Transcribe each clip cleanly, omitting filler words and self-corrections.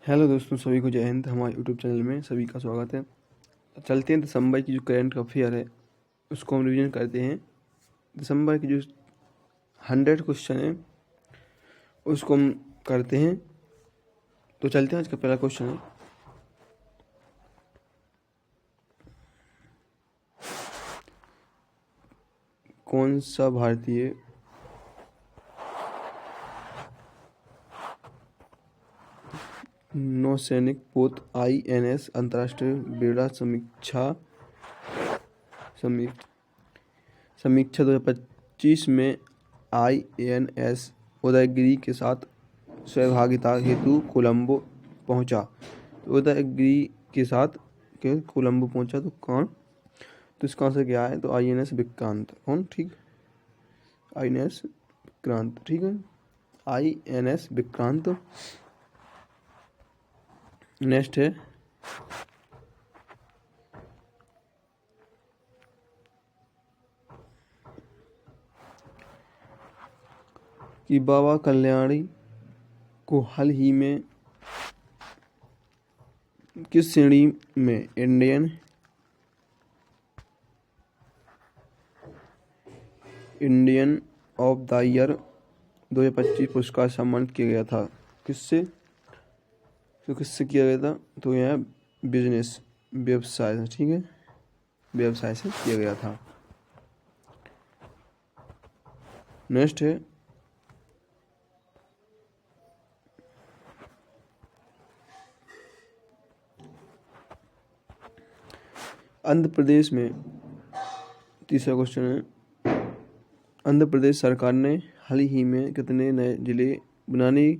Hello दोस्तों, सभी को जय हिंद। हमारे यूट्यूब चैनल में सभी का स्वागत है। चलते हैं दिसंबर की जो करंट अफेयर है उसको हम रिवीजन करते हैं। दिसंबर की जो 100 क्वेश्चन है उसको हम करते हैं। तो चलते हैं। आज का पहला क्वेश्चन है, कौन सा भारतीय नौसैनिक पोत INS अंतर्राष्ट्रीय बेड़ा समीक्षा 2025 में INS उदयगिरि के साथ सहभागिता हेतु कोलंबो पहुंचा। तो उदयगिरि के साथ कोलंबो पहुंचा तो कौन? तो इसका आंसर क्या है? तो INS विक्रांत। कौन? ठीक, INS विक्रांत। ठीक है, INS विक्रांत। नेक्स्ट है, कि बाबा कल्याणी को हाल ही में किस श्रेणी में इंडियन ऑफ द ईयर 2025 पुरस्कार सम्मानित किया गया था? किससे? तो किससे किया गया था? तो यह बिजनेस, व्यवसाय से। ठीक है, व्यवसाय से किया गया था। नेक्स्ट है, आंध्र प्रदेश में, तीसरा क्वेश्चन है, आंध्र प्रदेश सरकार ने हाल ही में कितने नए जिले बनाने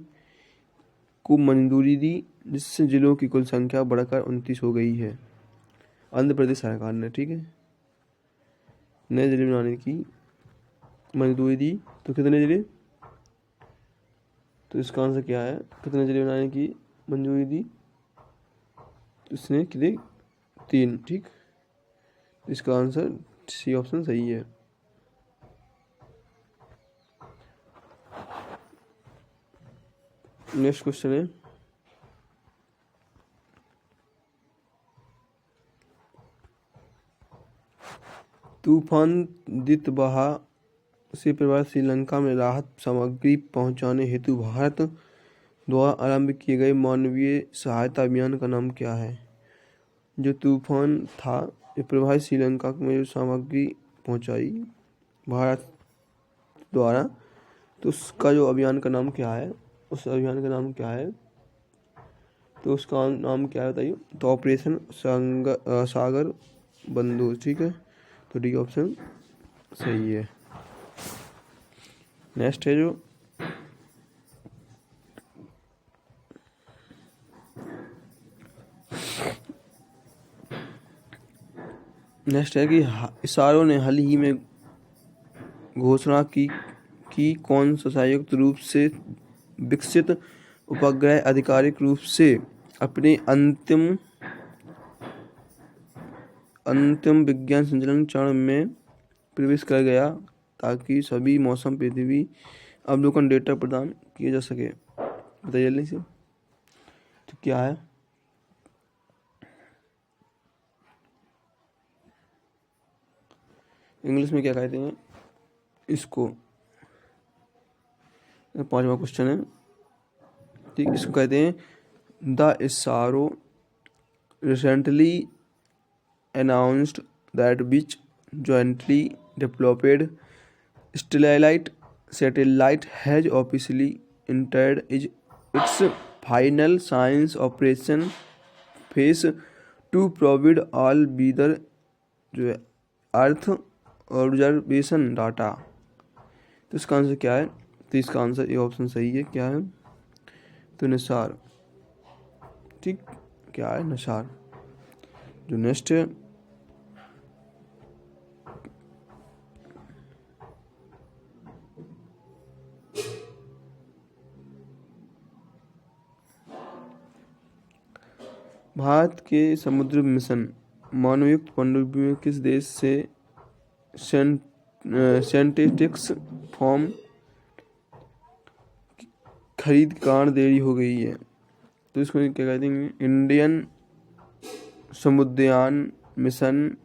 को मंजूरी दी, जिससे जिलों की कुल संख्या बढ़कर 29 हो गई है? आंध्र प्रदेश सरकार ने, ठीक है, नए जिले बनाने की मंजूरी दी। तो कितने जिले? तो इसका आंसर क्या है? कितने जिले बनाने की मंजूरी दी? तो इसने कितने? 3। ठीक, इसका आंसर सी ऑप्शन सही है। नेक्स्ट क्वेश्चन है, तूफान दितबहा से प्रभावित श्रीलंका में राहत सामग्री पहुंचाने हेतु भारत द्वारा आरंभ किए गए मानवीय सहायता अभियान का नाम क्या है? जो तूफान था, ये प्रभावित श्रीलंका में जो सामग्री पहुंचाई भारत द्वारा, तो उसका जो अभियान का नाम क्या है? उस अभियान का नाम क्या है? तो उसका नाम क्या है बताइए? तो ऑपरेशन सागर बंधु। ठीक है, तो डी ऑप्शन सही है। नेक्स्ट है कि इसरो ने हाल ही में घोषणा की कि कौन सा संयुक्त रूप से विकसित उपग्रह आधिकारिक रूप से अपने अंतिम विज्ञान संचालन चरण में प्रवेश कर गया, ताकि सभी मौसम पृथ्वी अवलोकन डेटा प्रदान किए जा सके? बताइए जल्दी से। तो क्या है? इंग्लिश में क्या कहते हैं इसको? 5वां क्वेश्चन है, ठीक, इसको कहते हैं the ISRO recently announced that which jointly developed satellite has officially entered its final science operation phase to provide all weather जो है अर्थ ऑब्जर्वेशन डाटा। तो इसका आंसर क्या है? तो इसका आंसर ये ऑप्शन सही है। क्या है? तो निसार। ठीक, क्या है? निसार। जो नेक्स्ट है, भारत के समुद्र मिशन मानवयुक्त पनडुब्बी में किस देश से सिंथेटिक्स फॉर्म खरीद कारण देरी हो गई है? तो इसको क्या कहते हैं, इंडियन समुद्रयान मिशन,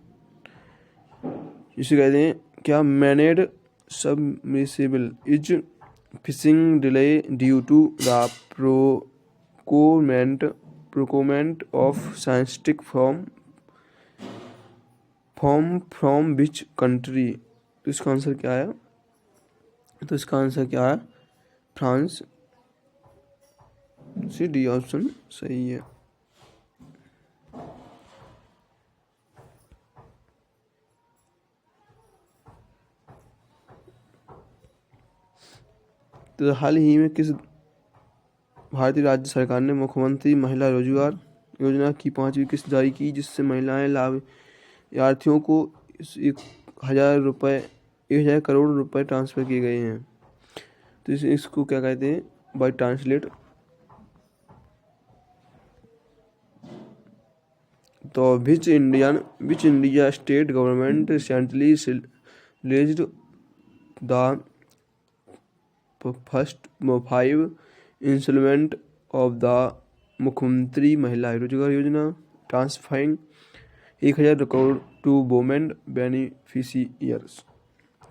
इसे कहते हैं क्या, manned submersible is fishing delay due to the procurement of scientific from which country. तो इसका आंसर क्या है, तो इसका आंसर क्या है, फ्रांस। सी डी ऑप्शन सही है। तो हाल ही में किस भारतीय राज्य सरकार ने मुख्यमंत्री महिला रोजगार योजना की 5वीं किस्त जारी की, जिससे महिलाएं लाभार्थियों को 1,000 करोड़ रुपए ट्रांसफर किए गए हैं। तो इसको क्या कहते हैं, बाय ट्रांसलेट। तो which India state government recently released the first 5 installment of the Mukhyamantri Mahila Rozgar Yojana, transferring 1,000 crore to women beneficiaries.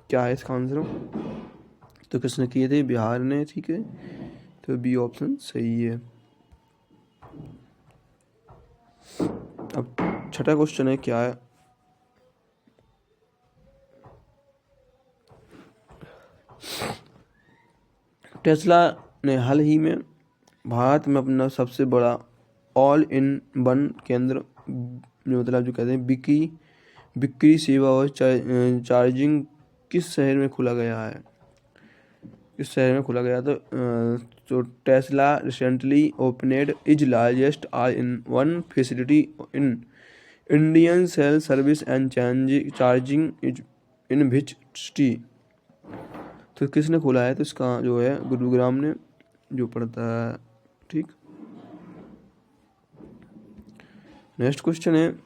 क्या है इसका आंसर, तो किसने किए थे, बिहार ने। ठीक है, तो बी ऑप्शन सही है। अब छठा क्वेश्चन है, क्या है, टेस्ला ने हाल ही में भारत में अपना सबसे बड़ा ऑल इन वन केंद्र, मतलब जो कहते हैं बिक्री सेवा और चार्जिंग किस शहर में खुला गया है, किस शहर में खुला गया। तो Tesla recently opened is largest all in one facility in Indian sale service and charging is in which city. तो किसने खोला है, तो इसका जो है गुरुग्राम ने जो पड़ता है। ठीक, नेक्स्ट क्वेश्चन है,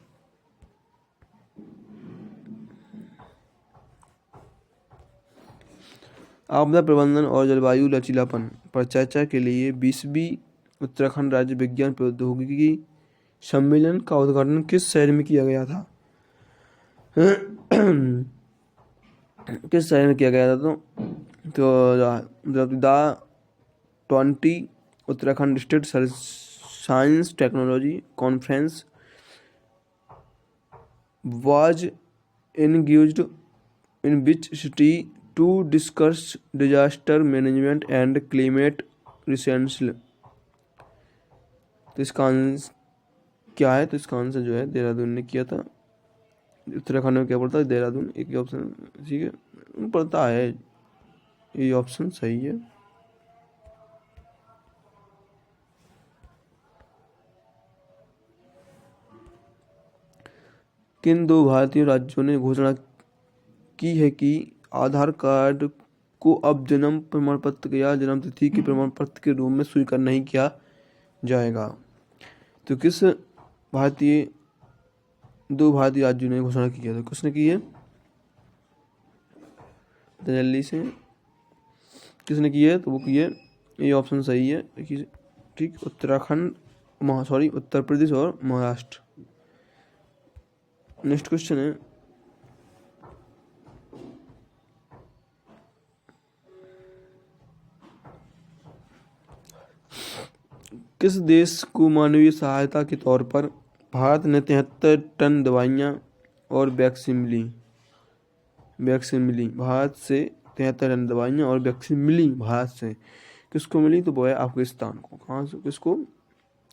आपदा प्रबंधन और जलवायु लचीलापन पर चर्चा के लिए 20वीं उत्तराखंड राज्य विज्ञान प्रौद्योगिकी सम्मेलन का उद्घाटन किस शहर में किया गया था। किस शहर में किया गया था, तो the 20 Uttarakhand state science technology conference was engaged in which city to discuss disaster management and climate resilience। तो इसका आंसर क्या है, तो इसका आंसर जो है देहरादून ने किया था। उत्तराखंड में क्या पड़ता है, देहरादून। एक ही ऑप्शन ठीक है पड़ता है, ये ऑप्शन सही है। किन 2 भारतीय राज्यों ने घोषणा की है कि आधार कार्ड को अब जन्म प्रमाण पत्र या जन्म तिथि के प्रमाण पत्र के रूप में स्वीकार नहीं किया जाएगा। तो किस 2 भारतीय राज्यों ने घोषणा की है, तो किसने की है, दिल्ली से किसने की है, तो वो की है, ये ऑप्शन सही है। ठीक, उत्तर प्रदेश और महाराष्ट्र। नेक्स्ट क्वेश्चन है, किस देश को मानवीय सहायता के तौर पर भारत ने 73 टन दवाइयाँ और वैक्सीन मिली भारत से 73 टन दवाइयाँ और वैक्सीन मिली भारत से, किसको मिली, तो वो है अफगानिस्तान को। कहाँ से, किसको,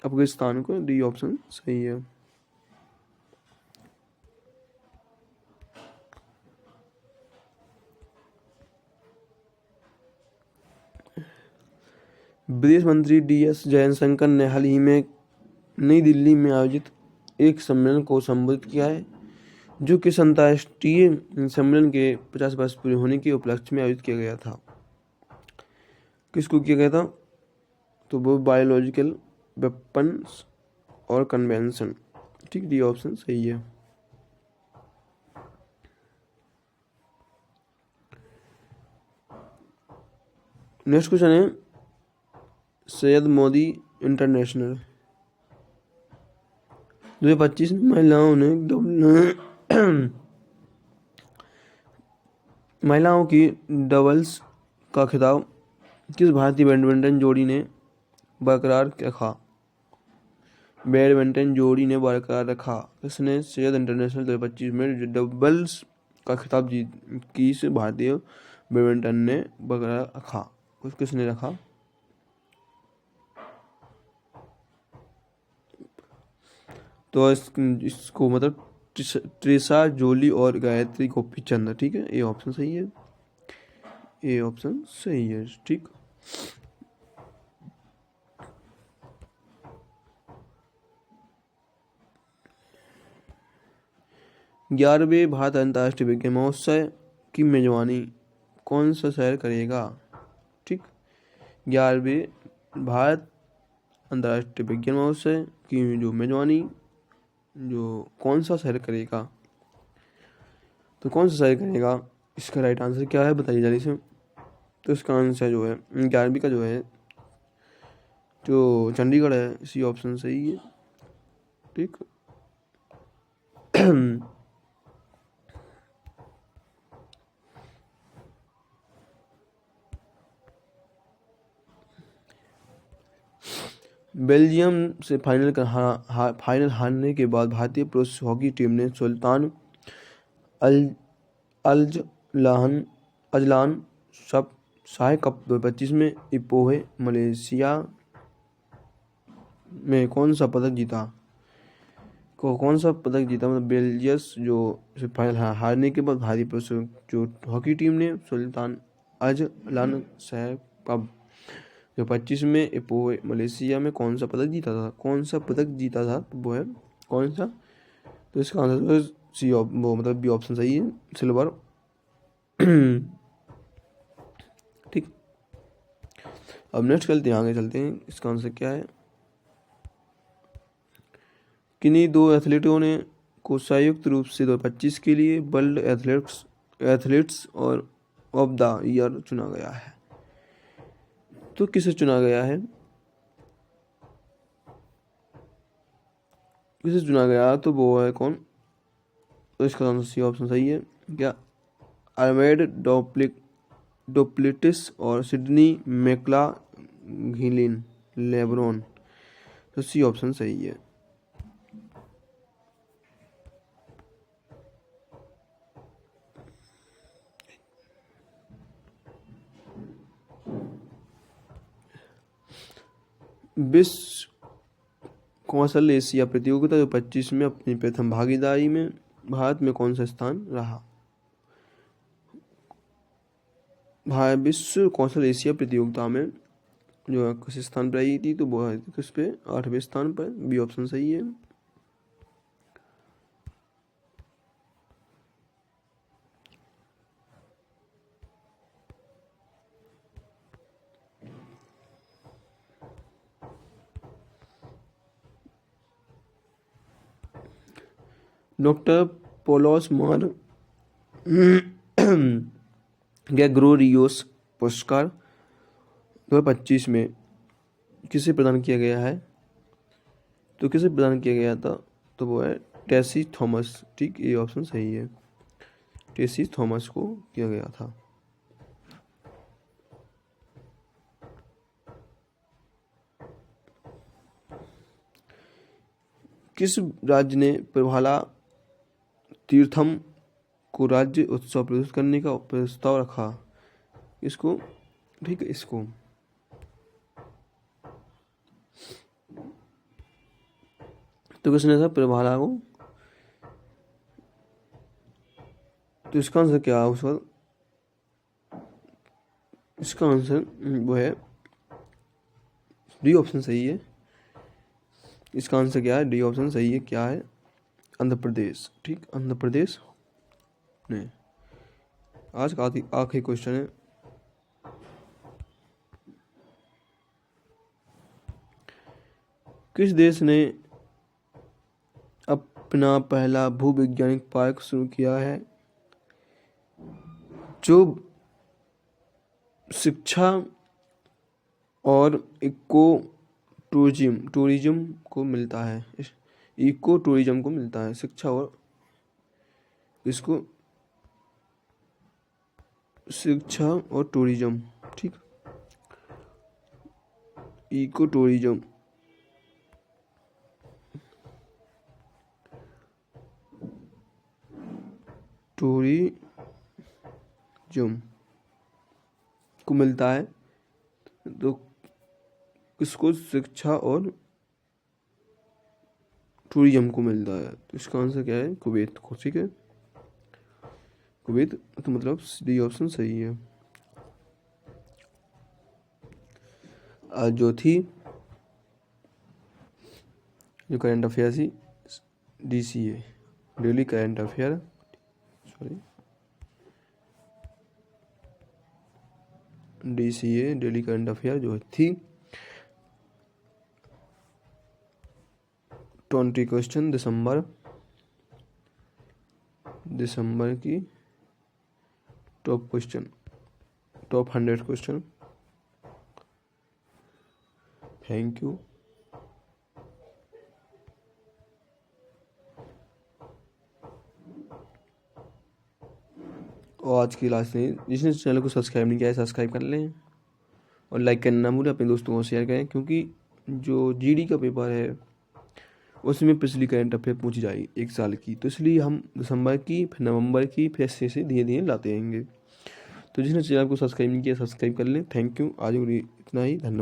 अफगानिस्तान को। डी ऑप्शन सही है। विदेश मंत्री DS जयशंकर ने हाल ही में नई दिल्ली में आयोजित एक सम्मेलन को संबोधित किया है, जो कि अंतर्राष्ट्रीय सम्मेलन के 50 वर्ष पूरे होने के उपलक्ष्य में आयोजित किया गया था। किसको किया गया था, तो वो बायोलॉजिकल वेपन्स और कन्वेंशन। ठीक, डी ऑप्शन सही है। नेक्स्ट क्वेश्चन है, सैयद मोदी इंटरनेशनल। 2025 में महिलाओं की डबल्स का खिताब किस भारतीय बैडमिंटन जोड़ी ने बरकरार रखा? बैडमिंटन जोड़ी ने बरकरार रखा। किसने सैयद इंटरनेशनल 2025 में डबल्स का खिताब किस भारतीय बैडमिंटन ने बरकरार रखा? किसने रखा? तो इसको मतलब त्रिशा जोली और गायत्री गोपीचंद। ठीक है, ये ऑप्शन सही है, ये ऑप्शन सही है। ठीक, ग्यारहवें भारत अंतर्राष्ट्रीय विज्ञान महोत्सव की मेजबानी कौन सा शहर करेगा? ठीक, 11वें भारत अंतर्राष्ट्रीय विज्ञान महोत्सव की जो मेजबानी जो कौन सा शहर करेगा? तो कौन सा शहर करेगा, इसका राइट आंसर क्या है बताइए जल्दी से। तो इसका आंसर जो है 11वीं का जो है जो चंडीगढ़ है, इसी ऑप्शन सही है। ठीक, बेल्जियम से फाइनल हारने के बाद भारतीय पुरुष हॉकी टीम ने सुल्तान अजलान शाह कप 2025 में इपोह मलेशिया में कौन सा पदक जीता? कौन सा पदक जीता? मतलब बेल्जियस जो फाइनल हारने के बाद भारतीय पुरुष जो हॉकी टीम ने सुल्तान अजलान शाह कप जो 25 में इपोह मलेशिया में कौन सा पदक जीता था? कौन सा पदक जीता था वो है कौन सा? तो इसका आंसर सी वो मतलब बी ऑप्शन सही है, सिल्वर। ठीक, अब नेक्स्ट चलते हैं, आगे चलते हैं। इसका आंसर क्या है? किन्हीं दो एथलीटों ने को संयुक्त रूप से 2025 के लिए वर्ल्ड एथलीट्स और ऑफ द ईयर चुना गया है। तो किसे चुना गया है? किसे चुना गया? तो वो है कौन? तो इसका आंसर सी ऑप्शन सही है क्या? अरमेड डोप्लिटिस और सिडनी मैकला घिलिन लेब्रॉन। तो सी ऑप्शन सही है। विश्व कौशल एशिया प्रतियोगिता 2025 में अपनी प्रथम भागीदारी में भारत में कौन सा स्थान रहा? विश्व कौशल एशिया प्रतियोगिता में जो किस स्थान पर आई थी? तो वो है किस पे? 8वें स्थान पर। बी ऑप्शन सही है। डॉक्टर पोलोस मार गैग्रोरियोस पुरस्कार 2025 में किसे प्रदान किया गया है? तो किसे प्रदान किया गया था? तो वो है टेसी थॉमस। ठीक, ये ऑप्शन सही है, टेसी थॉमस को किया गया था। किस राज्य ने प्रभाला तीर्थम को राज्य उत्सव प्रदर्शित करने का प्रस्ताव रखा? इसको, ठीक है, इसको तो किसने था प्रभाला को? तो इसका आंसर क्या है उसका? इसका आंसर वो है डी ऑप्शन सही है। इसका आंसर क्या है? डी ऑप्शन सही है। क्या है? आंध्र प्रदेश। ठीक, आंध्र प्रदेश ने। आज का आखिरी क्वेश्चन है, किस देश ने अपना पहला भूवैज्ञानिक पार्क शुरू किया है जो शिक्षा और इको टूरिज्म को मिलता है, इको टूरिज्म को मिलता है। शिक्षा और इसको शिक्षा और टूरिज्म, ठीक, इको टूरिज्म, टूरिज्म को मिलता है। तो इसको शिक्षा और टूरिज्म को मिलता है। तो इसका आंसर क्या है? कुवैत को, ठीक है, कुवैत। तो मतलब डी ऑप्शन सही है। आज जो थी जो करंट अफेयर थी, DCA, daily current affair, sorry, DCA daily current affair जो थी 20 क्वेश्चन दिसंबर की टॉप 100 क्वेश्चन। Thank you. और आज की क्लास नहीं, जिसने चैनल को सब्सक्राइब नहीं किया है सब्सक्राइब कर लें और लाइक करना ना भूलें, अपने दोस्तों को शेयर करें, क्योंकि जो GD का पेपर है उसमें पिछली करंट अफेयर पूछी जाएगी 1 साल की। तो इसलिए हम दिसंबर की, फिर नवंबर की, फिर ऐसे धीरे धीरे लाते रहेंगे। तो जिसने चैनल को सब्सक्राइब नहीं किया सब्सक्राइब कर लें। Thank you. आज इतना ही, धन्यवाद।